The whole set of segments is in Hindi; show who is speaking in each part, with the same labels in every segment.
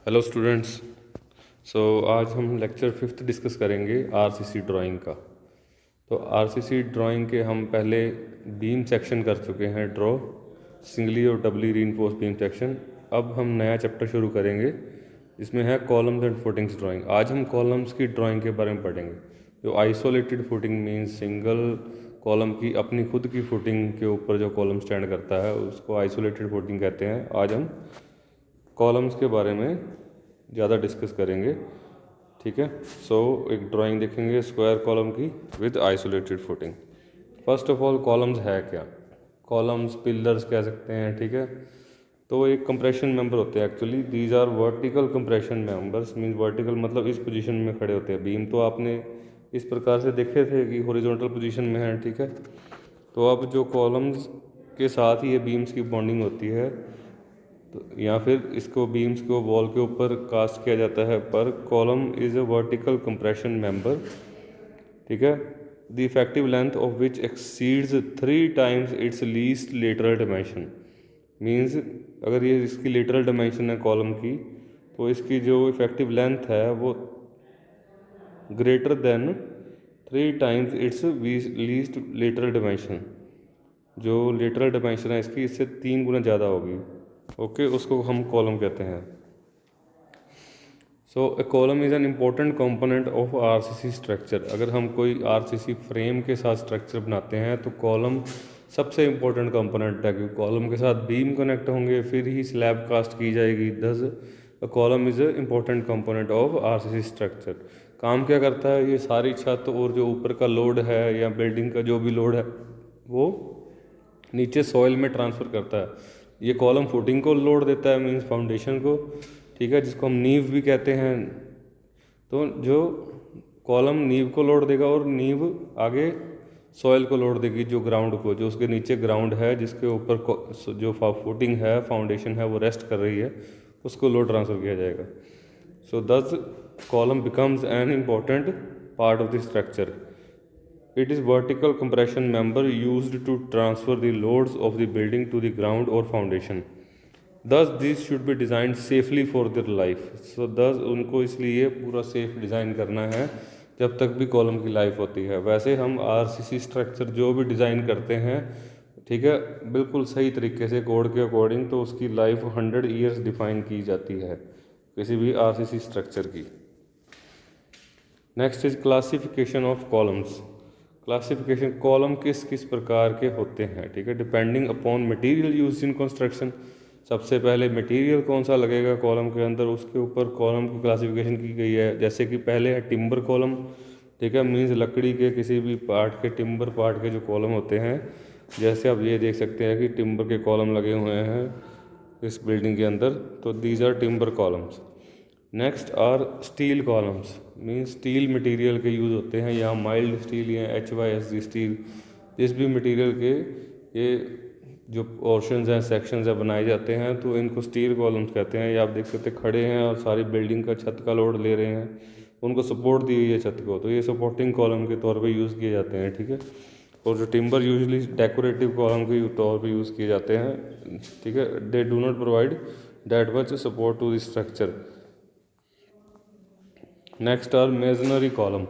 Speaker 1: Hello students. आज हम लेक्चर फिफ्थ डिस्कस करेंगे आरसीसी ड्राइंग का। तो आरसीसी ड्राइंग के हम पहले बीम सेक्शन कर चुके हैं ड्रॉ, सिंगली और डबली रीइंफोर्स बीम सेक्शन। अब हम नया चैप्टर शुरू करेंगे जिसमें है कॉलम्स एंड फुटिंग्स ड्राइंग। आज हम कॉलम्स की ड्राइंग के बारे में पढ़ेंगे। जो isolated footing means single column की अपनी खुद की फुटिंग के ऊपर जो कॉलम स्टैंड करता है उसको आइसोलेटेड फुटिंग कहते हैं। आज हम कॉलम्स के बारे में ज़्यादा डिस्कस करेंगे, ठीक है। एक ड्राइंग देखेंगे स्क्वायर कॉलम की with isolated footing. First of all columns है क्या? कॉलम्स पिलर्स कह सकते हैं, ठीक है। तो एक कंप्रेशन मेंबर होते हैं actually, these are vertical compression members. Means vertical मतलब इस पोजीशन में खड़े होते हैं। बीम तो आपने इस प्रकार से देखे थे कि हॉरिजॉन्टल पोजीशन में है, ठीक है। तो अब जो कॉलम्स के साथ ही ये बीम्स की बॉन्डिंग होती है, तो या फिर इसको बीम्स को वॉल के ऊपर कास्ट किया जाता है। पर column is a vertical compression member, ठीक है, the effective length of which exceeds 3 times it's least lateral dimension. Means अगर ये इसकी लेटरल डायमेंशन है कॉलम की, तो इसकी जो इफेक्टिव लेंथ है वो greater than 3 times it's least lateral dimension. जो लेटरल डायमेंशन है इसकी इससे 3 गुना ज़्यादा होगी, ओके। उसको हम कॉलम कहते हैं। A column is an important component of RCC structure. अगर हम कोई आरसीसी फ्रेम के साथ स्ट्रक्चर बनाते हैं तो कॉलम सबसे इम्पोर्टेंट कंपोनेंट है, क्योंकि कॉलम के साथ बीम कनेक्ट होंगे फिर ही स्लैब कास्ट की जाएगी। दस column is a important component of RCC structure. काम क्या करता है? ये सारी छत और जो ऊपर का लोड है या बिल्डिंग का जो भी लोड है वो नीचे सॉइल में ट्रांसफ़र करता है। ये कॉलम फुटिंग को लोड देता है, मीन्स फाउंडेशन को, ठीक है, जिसको हम नींव भी कहते हैं। तो जो कॉलम नींव को लोड देगा और नींव आगे सॉइल को लोड देगी, जो ग्राउंड को, जो उसके नीचे ग्राउंड है जिसके ऊपर जो फुटिंग है, फाउंडेशन है, वो रेस्ट कर रही है, उसको लोड ट्रांसफ़र किया जाएगा। दस column becomes an important part of the structure. It is vertical compression member used to transfer the loads of the building to the ground or foundation. Thus these should be designed safely for their life. Thus उनको इसलिए पूरा सेफ डिज़ाइन करना है जब तक भी कॉलम की लाइफ होती है। वैसे हम आरसीसी स्ट्रक्चर जो भी डिज़ाइन करते हैं, ठीक है, बिल्कुल सही तरीके से कोड के अकॉर्डिंग, तो उसकी लाइफ 100 ईयर्स डिफाइन की जाती है किसी भी आरसीसी स्ट्रक्चर की। Next is classification of columns. Classification, column किस किस प्रकार के होते हैं, ठीक है, depending upon material use in construction. सबसे पहले मटेरियल कौन सा लगेगा कॉलम के अंदर, उसके ऊपर कॉलम की क्लासिफिकेशन की गई है। जैसे कि पहले है टिम्बर कॉलम, ठीक है, मीन्स लकड़ी के किसी भी पार्ट के, टिम्बर पार्ट के जो कॉलम होते हैं। जैसे आप ये देख सकते हैं कि टिम्बर के कॉलम लगे हुए हैं इस बिल्डिंग के अंदर, तो these are timber columns. Next are steel columns, means steel material के यूज़ होते हैं, या माइल्ड स्टील या HYSG स्टील, जिस भी मटेरियल के ये जो पोर्शंस हैं, सेक्शंस हैं, बनाए जाते हैं, तो इनको स्टील कॉलम्स कहते हैं। ये आप देख सकते हैं खड़े हैं और सारी बिल्डिंग का छत का लोड ले रहे हैं, उनको सपोर्ट दी हुई है छत को, तो ये सपोर्टिंग कॉलम के तौर पे यूज़ किए जाते हैं, ठीक है। और जो टिम्बर यूजली डेकोरेटिव कॉलम के तौर पे यूज़ किए जाते हैं, ठीक है। They do not provide that much support to the structure. Next are masonry column.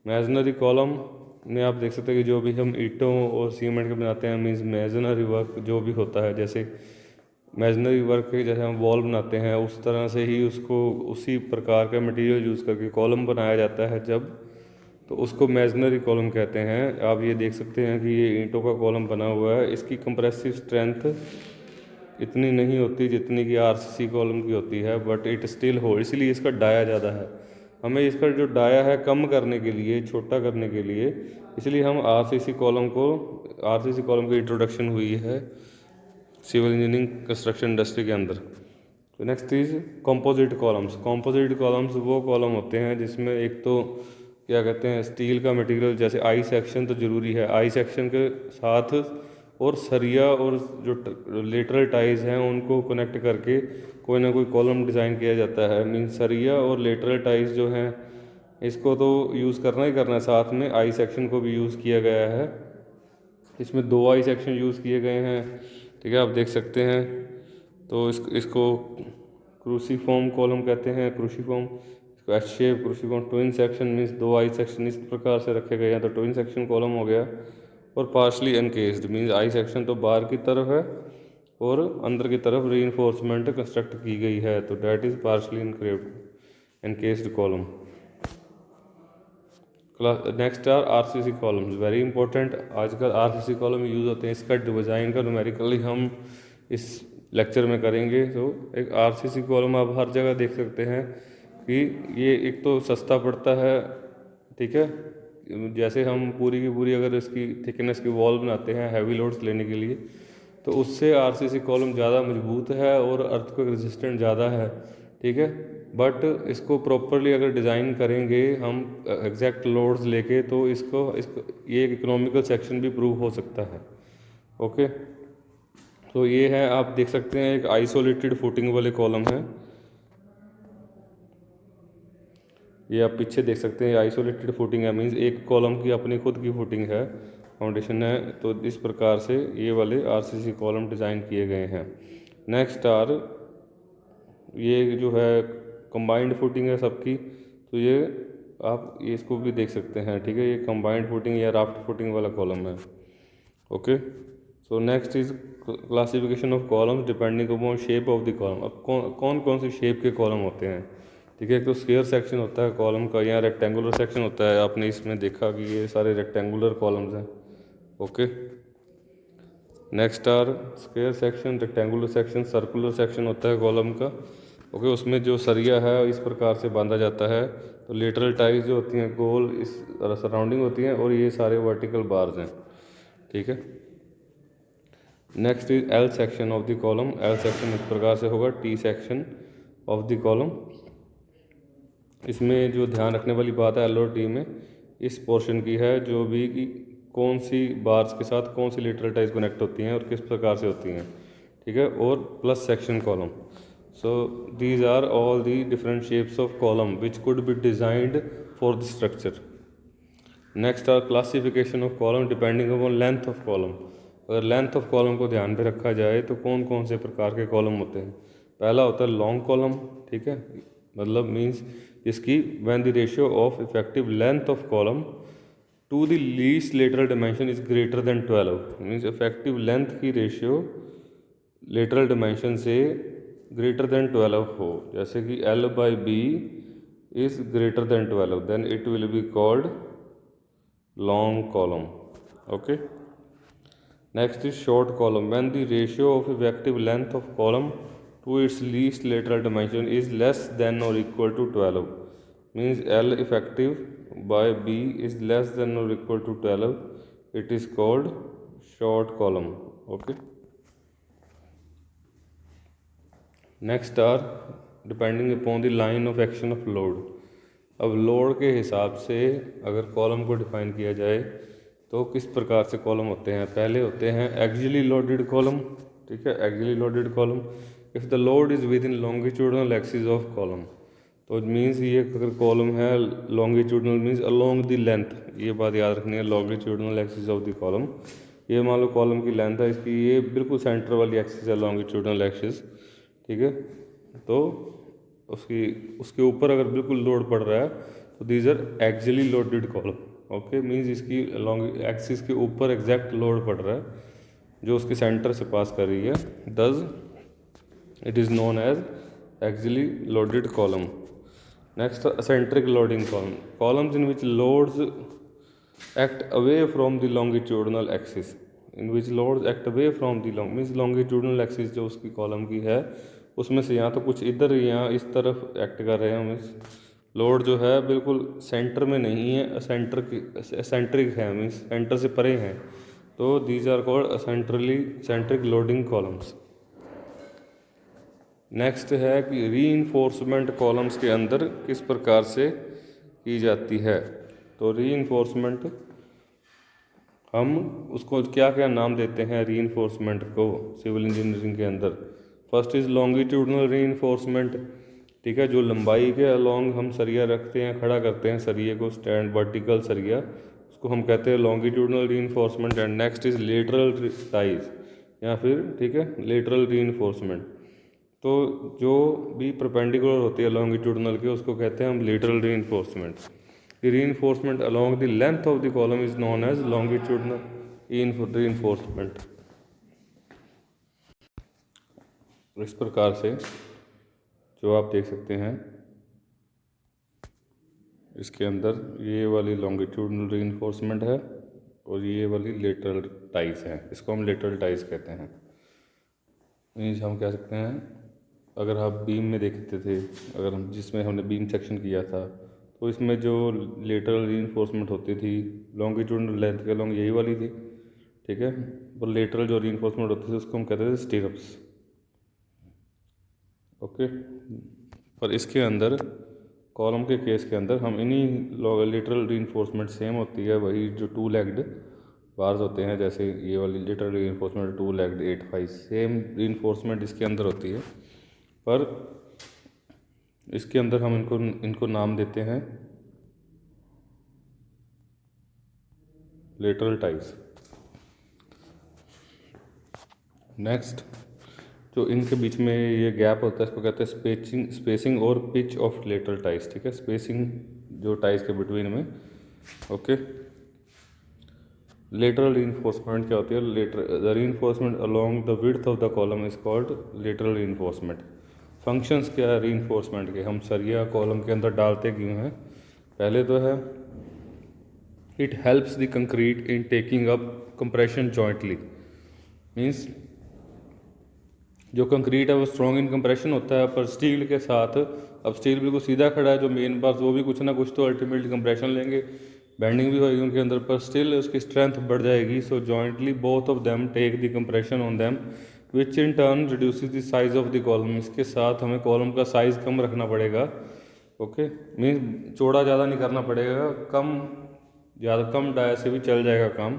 Speaker 1: Masonry column में आप देख सकते हैं कि जो भी हम ईंटों और सीमेंट के बनाते हैं, मीन्स मेजनरी वर्क जो भी होता है, जैसे मेजनरी वर्क के जैसे हम वॉल बनाते हैं उस तरह से ही उसको उसी प्रकार का मटेरियल यूज़ करके कॉलम बनाया जाता है जब, तो उसको मेजनरी कॉलम कहते हैं। आप ये देख सकते हैं कि ये ईंटों का कॉलम बना हुआ है, इसकी कंप्रेसिव स्ट्रेंथ इतनी नहीं होती जितनी कि आरसीसी कॉलम की होती है, बट इट स्टिल हो, इसीलिए इसका डाया ज़्यादा है। हमें इसका जो डाया है कम करने के लिए, छोटा करने के लिए, इसलिए हम आरसीसी कॉलम की इंट्रोडक्शन हुई है सिविल इंजीनियरिंग कंस्ट्रक्शन इंडस्ट्री के अंदर। तो next is composite columns. Composite columns वो कॉलम होते हैं जिसमें एक तो क्या कहते हैं, स्टील का मटेरियल, जैसे आई सेक्शन तो ज़रूरी है, आई सेक्शन के साथ और सरिया और जो लेटरल टाइज हैं उनको कनेक्ट करके कोई ना कोई कॉलम डिज़ाइन किया जाता है। मीन्स सरिया और लेटरल टाइज जो हैं इसको तो यूज़ करना ही करना है, साथ में आई सेक्शन को भी यूज़ किया गया है। इसमें 2 आई सेक्शन यूज़ किए गए हैं, ठीक है, आप देख सकते हैं। तो इसको क्रूसीफॉर्म कॉलम कहते हैं, क्रूसीफॉर्म, इसको H shape cruciform. Twin section means दो आई सेक्शन इस प्रकार से रखे गए हैं तो ट्विन सेक्शन कॉलम हो गया। और partially encased means I section तो बाहर की तरफ है और अंदर की तरफ रीइंफोर्समेंट कंस्ट्रक्ट की गई है, तो that is partially encased column. Next are RCC columns, very important. आजकल आरसीसी कॉलम यूज़ होते हैं, इसका डिज़ाइन का न्यूमेरिकली हम इस लेक्चर में करेंगे। तो एक आरसीसी कॉलम आप हर जगह देख सकते हैं कि ये एक तो सस्ता पड़ता है, ठीक है, जैसे हम पूरी की पूरी अगर इसकी थिकनेस की वॉल बनाते हैं हैवी लोड्स लेने के लिए, तो उससे आरसीसी कॉलम ज़्यादा मजबूत है और अर्थक्वेक रेजिस्टेंट ज़्यादा है, ठीक है। बट इसको प्रॉपरली अगर डिज़ाइन करेंगे हम एग्जैक्ट लोड्स लेके, तो इसको ये एक इकोनॉमिकल सेक्शन भी प्रूव हो सकता है। ओके, तो ये है, आप देख सकते हैं एक आइसोलेटेड फुटिंग वाले कॉलम है, ये आप पीछे देख सकते हैं आइसोलेटेड फुटिंग है, मीन्स एक कॉलम की अपनी खुद की फुटिंग है, फाउंडेशन है। तो इस प्रकार से ये वाले आरसीसी कॉलम डिज़ाइन किए गए हैं। नेक्स्ट आर, ये जो है कंबाइंड फुटिंग है सबकी, तो ये आप इसको भी देख सकते हैं, ठीक है, ये कंबाइंड फुटिंग या राफ्ट फुटिंग वाला कॉलम है। Okay, so next is classification of columns depending upon shape of the column. अब कौन कौन सी शेप के कॉलम होते हैं, ठीक है। एक तो स्क्वायर सेक्शन होता है कॉलम का, या रेक्टेंगुलर सेक्शन होता है, आपने इसमें देखा कि ये सारे रेक्टेंगुलर कॉलम्स हैं। Okay, next are square section, rectangular section, circular section होता है कॉलम का। ओके, उसमें जो सरिया है इस प्रकार से बांधा जाता है, तो लेटरल टाइज जो होती हैं गोल इस सराउंडिंग होती हैं, और ये सारे वर्टिकल बार्स हैं, ठीक है। Next is L section of the column, L section इस प्रकार से होगा, T section of the column. इसमें जो ध्यान रखने वाली बात है एल और टी में इस पोर्शन की है, जो भी कि कौन सी बार्स के साथ कौन सी लेटरल टाइज कनेक्ट होती हैं और किस प्रकार से होती हैं, ठीक है। और plus section column, so these are all the different shapes of column which could be designed for the structure. Next are classification of column depending upon length of column. अगर लेंथ ऑफ कॉलम को ध्यान पे रखा जाए तो कौन कौन से प्रकार के कॉलम होते हैं। पहला होता है लॉन्ग कॉलम, ठीक है, मतलब मीन्स इसकी when the ratio of effective length of column to the least lateral dimension is greater than 12, means effective length की रेशियो लेटरल डायमेंशन से ग्रेटर देन 12 हो, जैसे कि L by B is greater than 12, then it will be called long column. Okay, next is short column, when the ratio of effective length of column to its least lateral dimension is less than or equal to 12, means L effective by B is less than or equal to 12, it is called short column. Okay, next are depending upon the line of action of load. अब लोड के हिसाब से अगर कॉलम को डिफाइन किया जाए तो किस प्रकार से कॉलम होते हैं। पहले होते हैं एक्सियली लोडेड कॉलम, ठीक है, axially loaded column if the load is with in longitudinal axis of column, तो मीन्स ये अगर कॉलम है longitudinal means along the length, ये बात याद रखनी है, longitudinal axis of the column. ये मान लो कॉलम की लेंथ है इसकी, ये बिल्कुल सेंटर वाली एक्सिस है लॉन्गिट्यूडनल एक्सिस, ठीक है। तो उसके ऊपर अगर बिल्कुल लोड पड़ रहा है तो these are axially loaded column. Okay, means इसकी लॉन्ग एक्सिस के ऊपर एग्जैक्ट लोड पड़ रहा है जो उसके सेंटर से पास कर रही है, thus it is known as axially loaded column. Next eccentric loading column, columns in which loads act away from the longitudinal axis, in which loads act away from the long means longitudinal axis जो उसकी कॉलम की है उसमें से या तो कुछ इधर या इस तरफ एक्ट कर रहे हैं, मीन्स लोड जो है बिल्कुल सेंटर में नहीं है, सेंट्रिक है, मीन्स सेंटर से परे हैं, तो these are called centric loading columns. Next है कि रीइंफोर्समेंट कॉलम्स के अंदर किस प्रकार से की जाती है। तो रीइंफोर्समेंट हम उसको क्या क्या नाम देते हैं रीइंफोर्समेंट को सिविल इंजीनियरिंग के अंदर। फर्स्ट इज़ लॉन्गिट्यूडनल रीइंफोर्समेंट, ठीक है, जो लंबाई के अलोंग हम सरिया रखते हैं, खड़ा करते हैं सरिये को, स्टैंड वर्टिकल सरिया, उसको हम कहते हैं longitudinal reinforcement. And next is lateral ties या फिर, ठीक है, लेटरल रीइंफोर्समेंट, तो जो भी परपेंडिकुलर होती है लॉन्गिट्यूडनल के उसको कहते हैं हम lateral reinforcement. The reinforcement along the length of the column is known as longitudinal reinforcement. इस प्रकार से जो आप देख सकते हैं इसके अंदर ये वाली लॉन्गिट्यूडनल रीइंफोर्समेंट है और ये वाली लेटरल टाइज है, इसको हम लेटरल टाइज कहते हैं। मीन्स हम कह सकते हैं अगर आप बीम में देखते थे, अगर हम जिसमें हमने बीम सेक्शन किया था तो इसमें जो लेटरल रीइंफोर्समेंट होती थी लॉन्गिट्यूडनल लेंथ के अलॉन्ग यही वाली थी, ठीक है। और लेटरल जो रीइंफोर्समेंट होती थी उसको हम कहते थे स्टीरअप्स, ओके। पर इसके अंदर कॉलम के केस के अंदर हम इन्हीं लेटरल रीइंफोर्समेंट सेम होती है, वही जो टू लेग्ड बार्स होते हैं, जैसे ये वाली lateral reinforcement to legged 8-5 same reinforcement इसके अंदर होती है। पर इसके अंदर हम इनको नाम देते हैं लेटरल टाइज। नेक्स्ट जो इनके बीच में ये गैप होता है इसको कहते हैं स्पेसिंग और पिच ऑफ लेटरल टाइज, ठीक है। स्पेसिंग जो टाइज के बिटवीन में, ओके। लेटरल रीइंफोर्समेंट क्या होती है? The reinforcement along the width of the column is called lateral reinforcement. Functions क्या है रीइंफोर्समेंट के? हम सरिया कॉलम के अंदर डालते क्यों हैं? पहले तो है it helps the concrete in taking up compression jointly. Means जो कंक्रीट है वो स्ट्रॉन्ग इन कंप्रेशन होता है, पर स्टील के साथ, अब स्टील बिल्कुल सीधा खड़ा है, जो मेन बार्स वो भी कुछ ना कुछ तो अल्टीमेटली कंप्रेशन लेंगे, बेंडिंग भी होगी उनके अंदर, पर स्टिल उसकी स्ट्रेंथ बढ़ जाएगी। So jointly both of them take the compression on them which in turn reduces the size of the column. इसके साथ हमें कॉलम का साइज़ कम रखना पड़ेगा, ओके। मीन्स चौड़ा ज़्यादा नहीं करना पड़ेगा, कम डाया से भी चल जाएगा काम,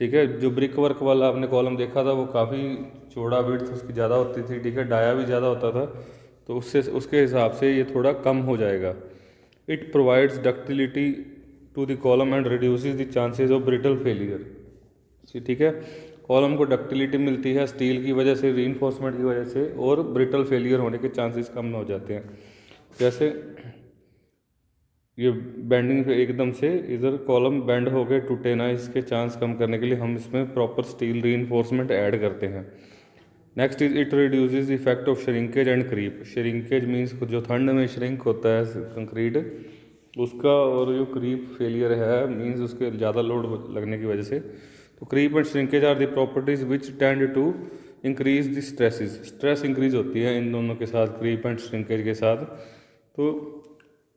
Speaker 1: ठीक है। जो ब्रिक वर्क वाला आपने कॉलम देखा था वो काफ़ी चौड़ा विड्थ उसकी ज़्यादा होती थी, ठीक है, डाया भी ज़्यादा होता था, तो उसके हिसाब से ये थोड़ा कम हो जाएगा। It provides ductility to the column and reduces the chances of brittle failure, ठीक है। कॉलम को डक्टिलिटी मिलती है स्टील की वजह से, रीइंफोर्समेंट की वजह से, और ब्रिटल फेलियर होने के चांसेस कम हो जाते हैं। जैसे ये बेंडिंग पे एकदम से इधर कॉलम बेंड हो गए, टूटे ना, इसके चांस कम करने के लिए हम इसमें प्रॉपर स्टील रीइंफोर्समेंट ऐड करते हैं। Next is it reduces effect of shrinkage and creep. Shrinkage means जो ठंड में श्रिंक होता है कंक्रीट उसका, और जो क्रीप फेलियर है मीन्स उसके ज़्यादा लोड लगने की वजह से। तो creep and shrinkage are the properties which tend to increase the stresses. Stress increase होती है इन दोनों के साथ, क्रीप एंड श्रिंकेज के साथ, तो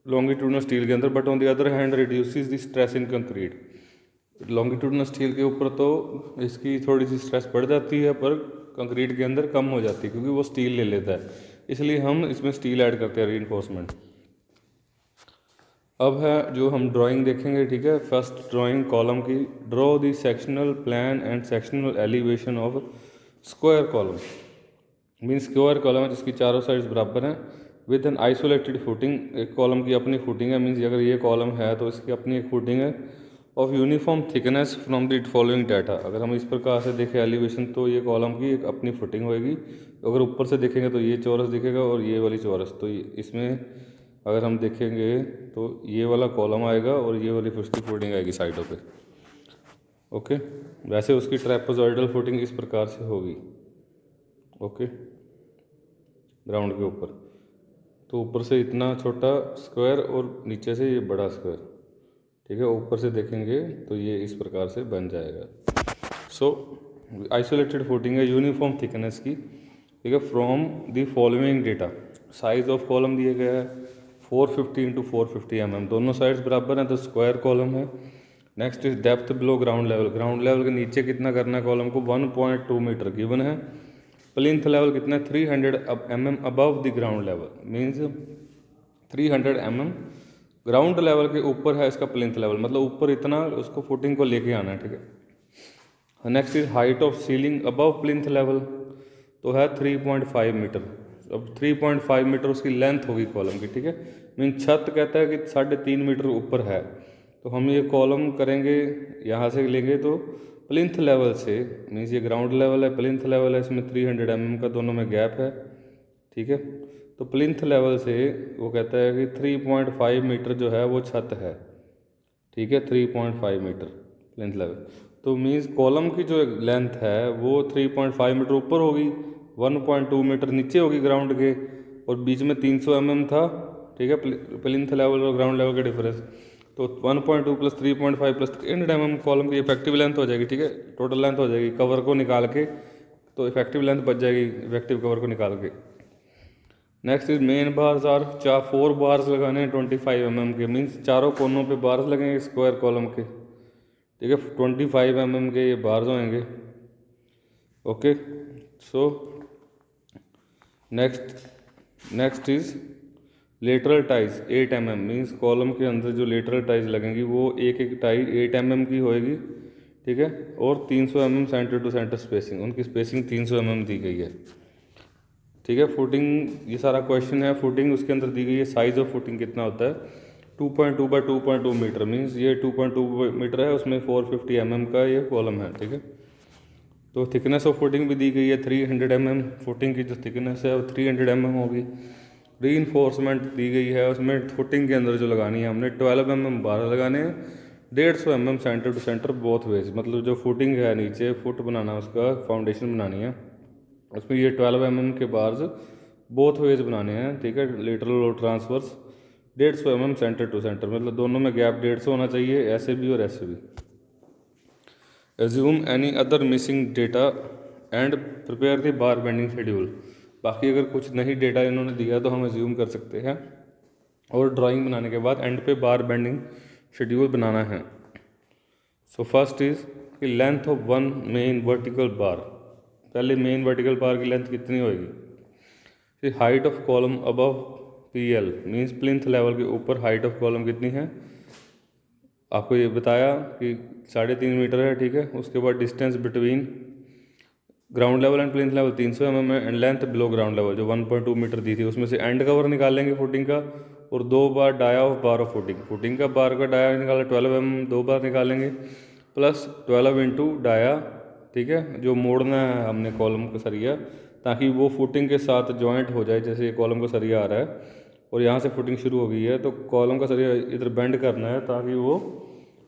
Speaker 1: लॉन्गिट्यूडनल स्टील के अंदर। But on the other hand reduces the stress in concrete. Longitudinal steel के ऊपर तो इसकी थोड़ी सी स्ट्रेस बढ़ जाती है, पर कंक्रीट के अंदर कम हो जाती है क्योंकि वो स्टील ले लेता है, इसलिए हम इसमें स्टील ऐड करते हैं रीइंफोर्समेंट। अब है जो हम ड्राइंग देखेंगे, ठीक है। फर्स्ट ड्राइंग कॉलम की, draw the sectional plan and sectional elevation of square column. Means square column है जिसकी चारों साइड्स बराबर हैं, विद एन आइसोलेटेड फुटिंग। एक कॉलम की अपनी फुटिंग है, मीन्स अगर ये कॉलम है तो इसकी अपनी एक फुटिंग है, of uniform thickness from the following data. अगर हम इस प्रकार से देखें एलिवेशन, तो ये कॉलम की एक अपनी फुटिंग होगी। अगर ऊपर से देखेंगे तो ये चौरस दिखेगा और ये वाली चौरस, तो इसमें अगर हम देखेंगे तो ये वाला कॉलम आएगा और ये वाली उसकी फुटिंग आएगी साइडों पे, ओके। वैसे उसकी ट्रेपेजॉइडल फुटिंग इस प्रकार से होगी, ओके, ग्राउंड के ऊपर। तो ऊपर से इतना छोटा स्क्वायर और नीचे से ये बड़ा स्क्वायर, ठीक है। ऊपर से देखेंगे तो ये इस प्रकार से बन जाएगा। सो आइसोलेटेड फुटिंग है यूनिफॉर्म थिकनेस की, ठीक है, from the following data. Size of column दिया गया है 450 इंटू 450 mm, दोनों साइड्स बराबर हैं तो स्क्वायर कॉलम है। Next is depth below ground level. Ground level के नीचे कितना करना है कॉलम को? 1.2 मीटर गिवन है। प्लिंथ लेवल कितना है? 300 mm above the ground level, means 300 mm ground level के ऊपर है इसका प्लिंथ लेवल, मतलब ऊपर इतना उसको फुटिंग को लेके आना है, ठीक है। Next is height of ceiling above plinth level, तो है 3.5 मीटर। अब 3.5 मीटर उसकी लेंथ होगी कॉलम की, ठीक है। मीन छत कहता है कि 3.5 मीटर ऊपर है, तो हम ये कॉलम करेंगे यहाँ से लेंगे तो प्लिंथ लेवल से, मीन्स ये ग्राउंड लेवल है, प्लिंथ लेवल है, इसमें 300 mm का दोनों में गैप है, ठीक है। तो प्लिंथ लेवल से वो कहता है कि 3.5 मीटर जो है वो छत है, ठीक है, 3.5 मीटर प्लिंथ लेवल। तो मीन्स कॉलम की जो लेंथ है वो 3.5 मीटर ऊपर होगी, 1.2 मीटर नीचे होगी ग्राउंड के, और बीच में 300 mm था, ठीक है, प्लिंथ लेवल और ग्राउंड लेवल का डिफरेंस। तो 1.2 प्लस 3.5 प्लस 300 mm कॉलम की इफेक्टिव लेंथ हो जाएगी, ठीक है, टोटल लेंथ हो जाएगी कवर को निकाल के, तो इफेक्टिव लेंथ बच जाएगी इफेक्टिव कवर को निकाल के। Next is main bars are 4 bars लगाने हैं 25 mm के, मीन्स चारों कोनों पे बार्स लगेंगे स्क्वायर कॉलम के, ठीक है, 25 mm के ये बार्स होंगे। Okay, so next is lateral ties 8 mm, means column के अंदर जो लेटरल टाइज लगेंगी वो एक एक टाई 8 mm की होएगी, ठीक है, और 300 mm centre to centre spacing, उनकी स्पेसिंग 300 mm दी गई है, ठीक है। फुटिंग, ये सारा क्वेश्चन है, फुटिंग उसके अंदर दी गई है, साइज ऑफ फुटिंग कितना होता है 2.2 बाई 2.2 मीटर, मीन्स ये 2.2 मीटर है, उसमें 450 mm का ये कॉलम है, ठीक है। तो थिकनेस ऑफ फुटिंग भी दी गई है 300 mm, फुटिंग की जो थिकनेस है वो 300 mm होगी। री इन्फोर्समेंट दी गई है, उसमें फुटिंग के अंदर जो लगानी है हमने 12 mm बार लगाने हैं, 150 mm centre to centre both ways, मतलब जो फुटिंग है नीचे फुट बनाना उसका फाउंडेशन बनानी है, उसमें ये 12 mm के बार्स बोथ वेज बनाने हैं, ठीक है, लेटरल और transverse, 150 mm centre to centre, मतलब दोनों में गैप 150 होना चाहिए, ऐसे भी और ऐसे भी। Assume any other missing data and prepare the bar bending schedule, बाकी अगर कुछ नहीं डेटा इन्होंने दिया तो हम एज्यूम कर सकते हैं, और ड्राइंग बनाने के बाद एंड पे बार बेंडिंग शेड्यूल बनाना है। सो फर्स्ट इज कि length of one main vertical bar, पहले मेन वर्टिकल बार की लेंथ कितनी होएगी, height of column above PL, means plinth level के ऊपर हाइट ऑफ कॉलम कितनी है, आपको ये बताया कि 3.5 मीटर है, ठीक है। उसके बाद distance between ground level and plinth level 300 mm है, and length below ground level जो 1.2 मीटर दी थी, उसमें से एंड कवर निकालेंगे फुटिंग का, और 2 bar dia of bar of footing का बार का डाया निकाला 12 mm 2 बार निकालेंगे, प्लस 12 इंटू डाया, ठीक है, जो मोड़ना है हमने कॉलम का सरिया, ताकि वो फुटिंग के साथ जॉइंट हो जाए, जैसे ये कॉलम का सरिया आ रहा है और यहाँ से फुटिंग शुरू हो गई है, तो कॉलम का सरिया इधर बेंड करना है ताकि वो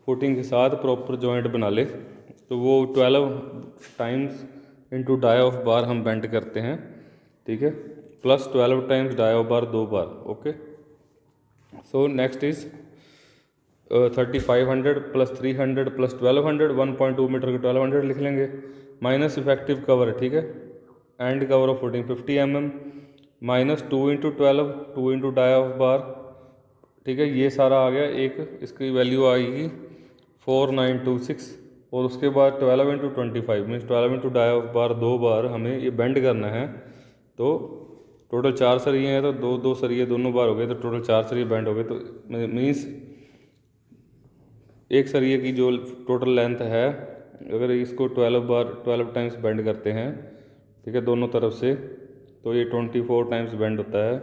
Speaker 1: फुटिंग के साथ प्रॉपर जॉइंट बना ले, तो वो 12 times into dia of bar हम बेंड करते हैं, ठीक है, plus 12 times dia of bar 2 बार। ओके, सो नेक्स्ट इज 3500 प्लस 300 प्लस 1200, 1.2 मीटर के 1200 लिख लेंगे, माइनस इफेक्टिव कवर, ठीक है, end cover of footing 50 mm, minus 2 into 12, 2 into dia of bar, ठीक है, ये सारा आ गया, एक इसकी वैल्यू आएगी 4926, और उसके बाद 12 into 25 means 12 into dia of bar 2 बार हमें ये बेंड करना है, तो टोटल 4 सरिये हैं, तो 2 सरिये दोनों बार हो गए, तो टोटल 4 सरिये बेंड हो गए, तो मीन्स एक सरिये की जो टोटल लेंथ है, अगर इसको 12 टाइम्स बेंड करते हैं, ठीक है, दोनों तरफ से, तो ये 24 टाइम्स बेंड होता है,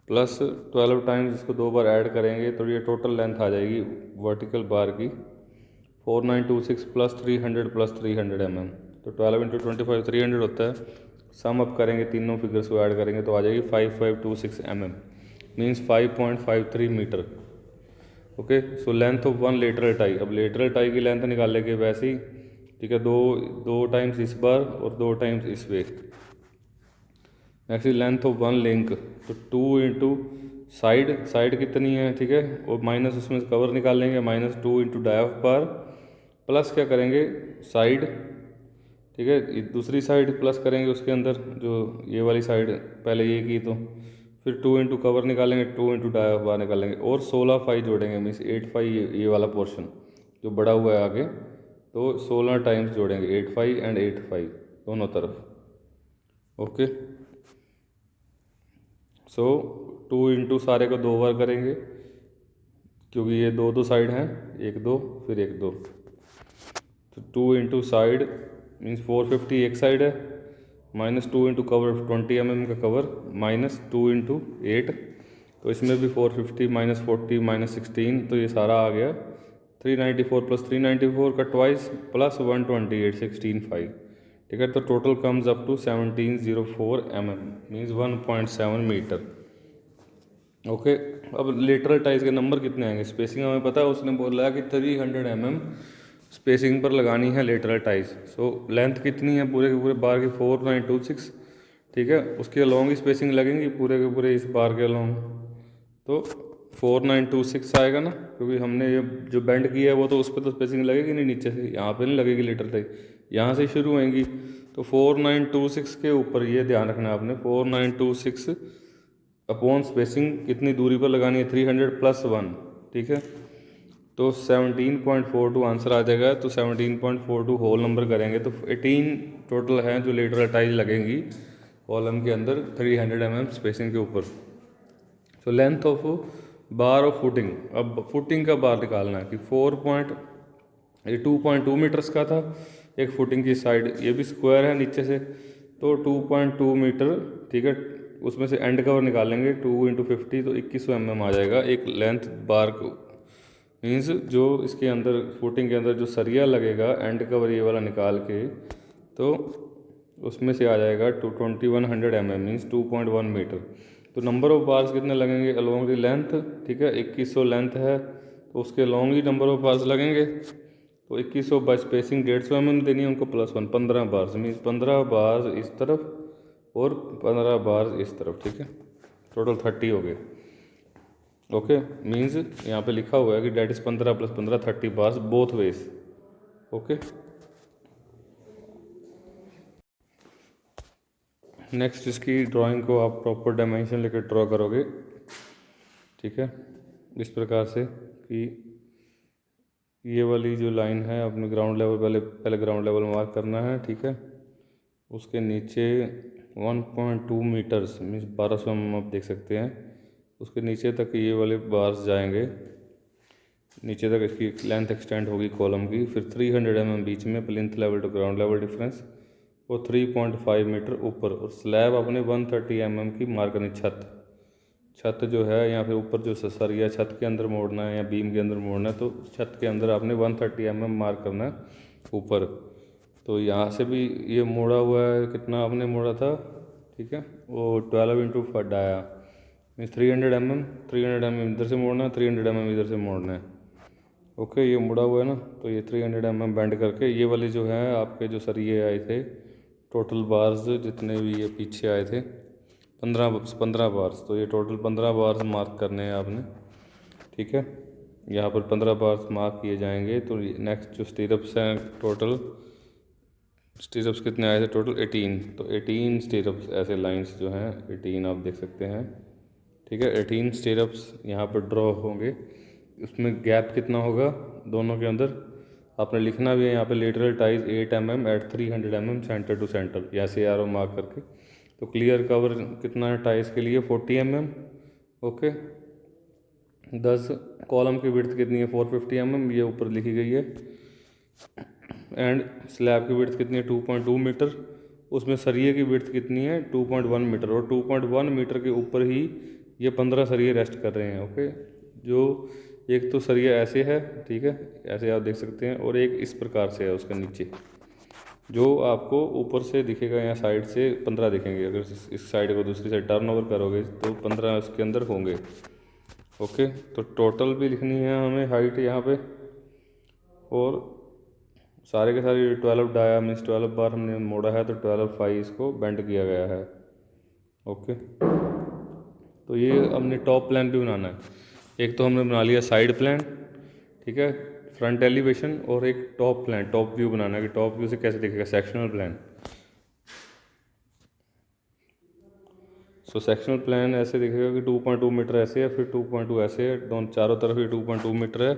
Speaker 1: प्लस 12 टाइम्स इसको 2 बार ऐड करेंगे, तो ये टोटल लेंथ आ जाएगी वर्टिकल बार की 4926 प्लस 300 mm, तो 12 इंटू 25 300 होता है, सम अप करेंगे तीनों फिगर्स को ऐड करेंगे तो आ जाएगी 5526 mm, means 5.53 metre. Okay, so length of one lateral tie, अब लेटरल टाई की लेंथ निकाल लेंगे वैसे ही, ठीक है, दो टाइम्स इस बार और 2 टाइम्स इस way. Next is length of one link, तो 2 इंटू साइड कितनी है, ठीक है, और माइनस उसमें से कवर निकाल लेंगे, minus 2 into dia of bar, plus क्या करेंगे साइड, ठीक है, दूसरी साइड प्लस करेंगे उसके अंदर, जो ये वाली साइड पहले ये की, तो फिर 2 इंटू कवर निकालेंगे, 2 इंटू डाया ऑफ बार निकालेंगे, और 16 फाई जोड़ेंगे, मीन्स 8 फाई ये वाला पोर्शन जो बड़ा हुआ है आगे, तो 16 टाइम्स जोड़ेंगे, 8 फाई एंड 8 फाई दोनों तरफ। ओके, सो 2 इंटू सारे को 2 बार करेंगे, क्योंकि ये 2 साइड हैं, 1 2 फिर 1 2, तो 2 इंटू साइड मीन्स 450 एक साइड है, माइनस 2 इंटू कवर 20 mm का कवर, माइनस 2 इंटू 8, तो इसमें भी 450 माइनस 40 माइनस 16, तो ये सारा आ गया 394 प्लस 394 का ट्वाइस प्लस 128 16 5, ठीक है। तो total comes up to 1704 mm means 1.7 metre. Okay, अब लेटरल टाइज के नंबर कितने आएंगे? स्पेसिंग हमें पता है, उसने बोला है कि 300 mm स्पेसिंग पर लगानी है लेटरल टाइज। सो लेंथ कितनी है पूरे के पूरे बार की? 4926, ठीक है। उसके अलॉन्ग ही स्पेसिंग लगेंगी पूरे के पूरे इस बार के अलॉन्ग, तो 4926 आएगा ना, क्योंकि हमने ये जो बेंड किया है वो तो उस पर तो स्पेसिंग लगेगी नहीं, नीचे से यहाँ पे नहीं लगेगी लेटरल टाइज, यहाँ से शुरू होएंगी। तो 4926 के ऊपर ये ध्यान रखना है आपने, 4926 अपॉन स्पेसिंग कितनी दूरी पर लगानी है? 300 + 1, ठीक है। तो 17.42 आंसर आ जाएगा। तो 17.42 होल नंबर करेंगे तो 18 टोटल हैं जो लेटरल टाइज लगेंगी कॉलम के अंदर 300 mm स्पेसिंग के ऊपर। सो length of bar of footing, अब फुटिंग का बार निकालना है कि 2.2 मीटर्स का था एक फुटिंग की साइड, ये भी स्क्वायर है नीचे से, तो 2.2 मीटर, ठीक है। उसमें से एंड कवर निकालेंगे 2 × 50 तो 2100 mm आ जाएगा एक लेंथ बार को। मीन्स जो इसके अंदर फुटिंग के अंदर जो सरिया लगेगा एंड कवर ये वाला निकाल के, तो उसमें से आ जाएगा 2100 mm मीन्स 2.1 मीटर। तो नंबर ऑफ बार्स कितने लगेंगे अलोंग दी लेंथ? ठीक है, 2100 लेंथ है तो उसके long he number of bars लगेंगे। तो 2100 बाय स्पेसिंग 150 mm देनी है उनको +1, 15 बार्स मीन्स 15 बार्स इस तरफ और 15 बार्स इस तरफ, ठीक है। टोटल 30 हो गए। ओके, मीन्स यहाँ पे लिखा हुआ है कि that is 15 + 15 30 bars both ways. Okay, next इसकी ड्राइंग को आप प्रॉपर डायमेंशन लेकर ड्रॉ करोगे, ठीक है, इस प्रकार से कि ये वाली जो लाइन है अपने ग्राउंड लेवल पहले ग्राउंड लेवल मार्क करना है, ठीक है। उसके नीचे 1.2 मीटर्स मीन्स 1200 mm आप देख सकते हैं, उसके नीचे तक ये वाले बार्स जाएंगे, नीचे तक इसकी लेंथ एक्सटेंड होगी कॉलम की। फिर 300 mm बीच में plinth level to ground level difference, और 3.5 मीटर ऊपर, और स्लैब अपने 130 mm की मार्क करनी। छत जो है या फिर ऊपर जो सरिया छत के अंदर मोड़ना है या बीम के अंदर मोड़ना है, तो छत के अंदर आपने 130 mm मार्क करना है ऊपर। तो यहाँ से भी ये मोड़ा हुआ है, कितना आपने मोड़ा था, ठीक है, वो 12 × डाया मीन्स 300 mm। 300 mm इधर से मोड़ना है, 300 mm इधर से मोड़ना है। ओके, ये मुड़ा हुआ है ना, तो ये 300 mm बेंड करके ये वाले जो है आपके जो सरिये आए थे टोटल बार्स जितने भी ये पीछे आए थे 15 बार्स, तो ये टोटल 15 बार्स मार्क करने हैं आपने, ठीक है। यहाँ पर 15 बार्स मार्क किए जाएंगे। तो नेक्स्ट जो स्टीरप्स हैं, टोटल स्टीरप्स कितने आए थे? टोटल 18, तो 18 स्टीरप्स ऐसे लाइंस जो हैं 18 आप देख सकते हैं, ठीक है। 18 स्टीरप्स यहाँ पर ड्रॉ होंगे। उसमें गैप कितना होगा दोनों के अंदर आपने लिखना भी है यहाँ पे, lateral ties 8 mm at 300 mm centre to centre, ऐसे एरो मार्क करके। तो क्लियर कवर कितना है टाइज के लिए? 40 mm। ओके, 10 कॉलम की विड्थ कितनी है? 450 mm, ये ऊपर लिखी गई है। एंड स्लैब की विड्थ कितनी है? 2.2 मीटर। उसमें सरिये की विड्थ कितनी है? 2.1 मीटर, और 2.1 मीटर के ऊपर ही ये 15 सरिये रेस्ट कर रहे हैं। ओके, जो एक तो सरिया ऐसे है, ठीक है, ऐसे आप देख सकते हैं, और एक इस प्रकार से है उसके नीचे, जो आपको ऊपर से दिखेगा या साइड से 15 दिखेंगे। अगर इस साइड को दूसरी साइड टर्न ओवर करोगे तो 15 उसके अंदर होंगे। ओके, तो टोटल भी लिखनी है हमें हाइट यहाँ पे, और सारे के सारे 12 डाया मीन्स 12 बार हमने मोड़ा है, तो 12 फाई इसको बेंड किया गया है। ओके, तो ये हमने टॉप प्लान भी बनाना है। एक तो हमने बना लिया साइड प्लान, ठीक है, फ्रंट एलिवेशन, और एक टॉप प्लान, टॉप व्यू बनाना है कि टॉप व्यू से कैसे दिखेगा, सेक्शनल प्लान। सो सेक्शनल प्लान ऐसे दिखेगा कि 2.2 मीटर ऐसे है, फिर 2.2 ऐसे है, दोनों चारों तरफ ये 2.2 मीटर है।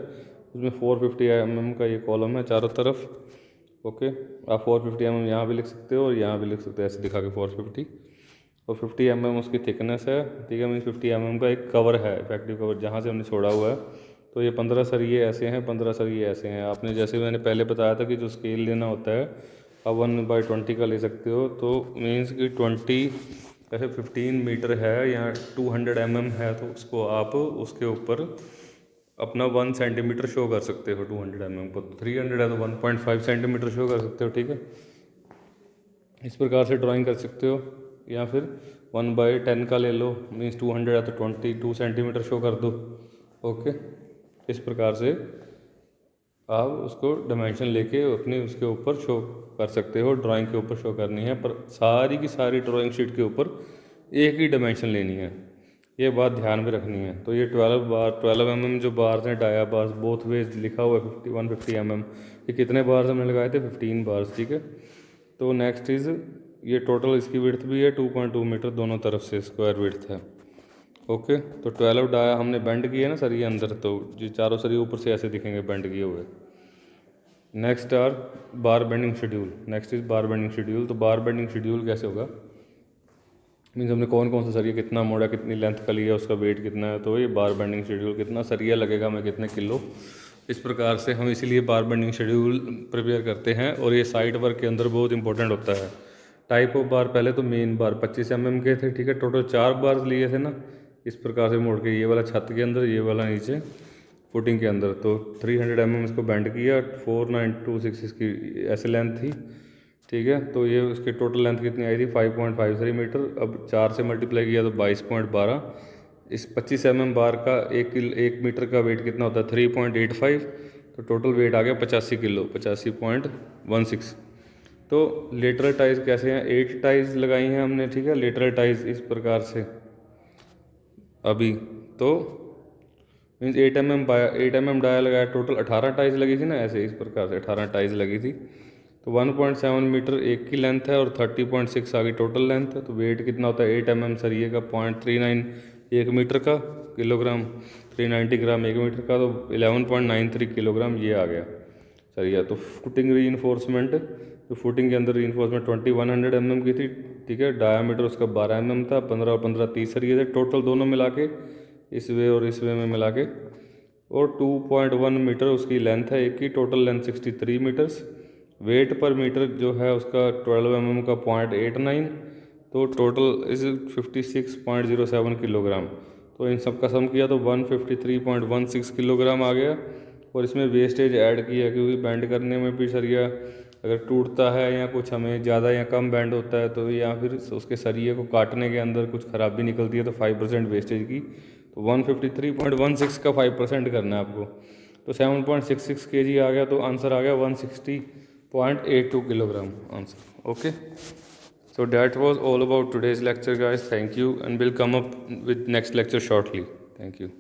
Speaker 1: उसमें 450 mm का ये कॉलम है चारों तरफ। ओके, आप 450 mm यहाँ भी लिख सकते हो और यहाँ भी लिख सकते हो, ऐसे दिखा के 450, और 50 mm उसकी थिकनेस है, ठीक है। मीन्स 50 mm का एक कवर है, इफेक्टिव कवर, जहाँ से हमने छोड़ा हुआ है। तो ये 15 सरिये ऐसे हैं, 15 सरिये ऐसे हैं। आपने जैसे मैंने पहले बताया था कि जो स्केल लेना होता है आप 1/20 का ले सकते हो, तो मीन्स कि 20 ऐसे 15 मीटर है या 200 mm है, तो उसको आप उसके ऊपर अपना 1 सेंटीमीटर शो कर सकते हो 200 mm को। 300 है तो 1.5 सेंटीमीटर शो कर सकते हो, ठीक है। इस प्रकार से ड्राइंग कर सकते हो, या फिर 1/10 का ले लो, मीन्स 200 है तो 22 सेंटीमीटर शो कर दो। ओके, इस प्रकार से आप उसको डायमेंशन लेके अपने उसके ऊपर शो कर सकते हो, ड्राइंग के ऊपर शो करनी है, पर सारी की सारी ड्राइंग शीट के ऊपर एक ही डायमेंशन लेनी है, ये बात ध्यान में रखनी है। तो ये 12 mm जो बार्स हैं, डाया बार्स बोथ वेज लिखा हुआ है 150 mm, ये कितने बार्स हमने लगाए थे? 15 बार्स, ठीक है। तो नेक्स्ट इज़ ये टोटल इसकी विड्थ भी है 2.2 मीटर, दोनों तरफ से स्क्वायर विड्थ है। ओके, तो 12 डाया हमने बेंड किए ना सरिये अंदर, तो ये चारों सरिये ऊपर से ऐसे दिखेंगे बेंड किए हुए। Next are bar bending schedule, next is bar bending schedule. तो बार बेंडिंग शेड्यूल कैसे होगा? मीन्स हमने कौन कौन सा सरिया कितना मोड़ा, कितनी लेंथ का लिया, उसका वेट कितना है, तो ये बार बेंडिंग शेड्यूल, कितना सरिया लगेगा हमें, कितने किलो, इस प्रकार से हम इसीलिए बार बेंडिंग शेड्यूल प्रिपेयर करते हैं। और ये साइट वर्क के अंदर बहुत इंपॉर्टेंट होता है। टाइप ऑफ बार, पहले तो मेन बार 25 mm के थे, ठीक है, टोटल 4 बार लिए थे ना, इस प्रकार से मोड़ के, ये वाला छत के अंदर, ये वाला नीचे फुटिंग के अंदर। तो 300 mm इसको बेंड किया, 4926 इसकी ऐसे लेंथ थी, ठीक है। तो ये उसकी टोटल लेंथ कितनी आई थी? 5.53 मीटर। अब 4 से मल्टीप्लाई किया तो 22.12। इस 25 mm बार का 1 मीटर का वेट कितना होता है? 3.85। तो टोटल वेट आ गया 85 किलो, 85.16। तो लेटरल टाइज कैसे हैं? 8 टाइज लगाई हैं हमने, ठीक है, लेटरल टाइज इस प्रकार से अभी। तो मीन्स 8 mm डाया लगाया, टोटल 18 टाइज लगी थी ना, ऐसे इस प्रकार से 18 टाइज लगी थी। तो 1.7 मीटर एक की लेंथ है और 30.6 आ गई टोटल लेंथ। तो वेट कितना होता है? 8 mm सरिये का 0.39 1 मीटर का किलोग्राम, 390 ग्राम 1 मीटर का, तो 11.93 किलोग्राम ये आ गया सरिया। तो फुटिंग री इन्फोर्समेंट, तो फुटिंग के अंदर री इन्फोर्समेंट 2100 mm की थी, ठीक है। डायामीटर उसका 12 mm था, 15 और 15 30 सरिये थे टोटल, दोनों मिला के इस वे और इस वे में मिला के। और 2.1 मीटर उसकी लेंथ है एक की, टोटल लेंथ 63 मीटर्स। वेट पर मीटर जो है उसका 12 mm का 0.89, तो टोटल इज 56.07 किलोग्राम। तो इन सब का सम किया तो 153.16 किलोग्राम आ गया। और इसमें वेस्टेज ऐड किया, क्योंकि बैंड करने में भी सरिया अगर टूटता है या कुछ हमें ज़्यादा या कम बैंड होता है, तो या फिर उसके सरिये को काटने के अंदर कुछ खराबी निकलती है, तो 5% वेस्टेज की। तो 153.16 का 5% करना है आपको। तो 7.66 kg आ गया, तो आंसर आ गया 160.82 kilogram answer. Okay, so that was all about today's lecture guys. Thank you, and we'll come up with next lecture shortly. Thank you.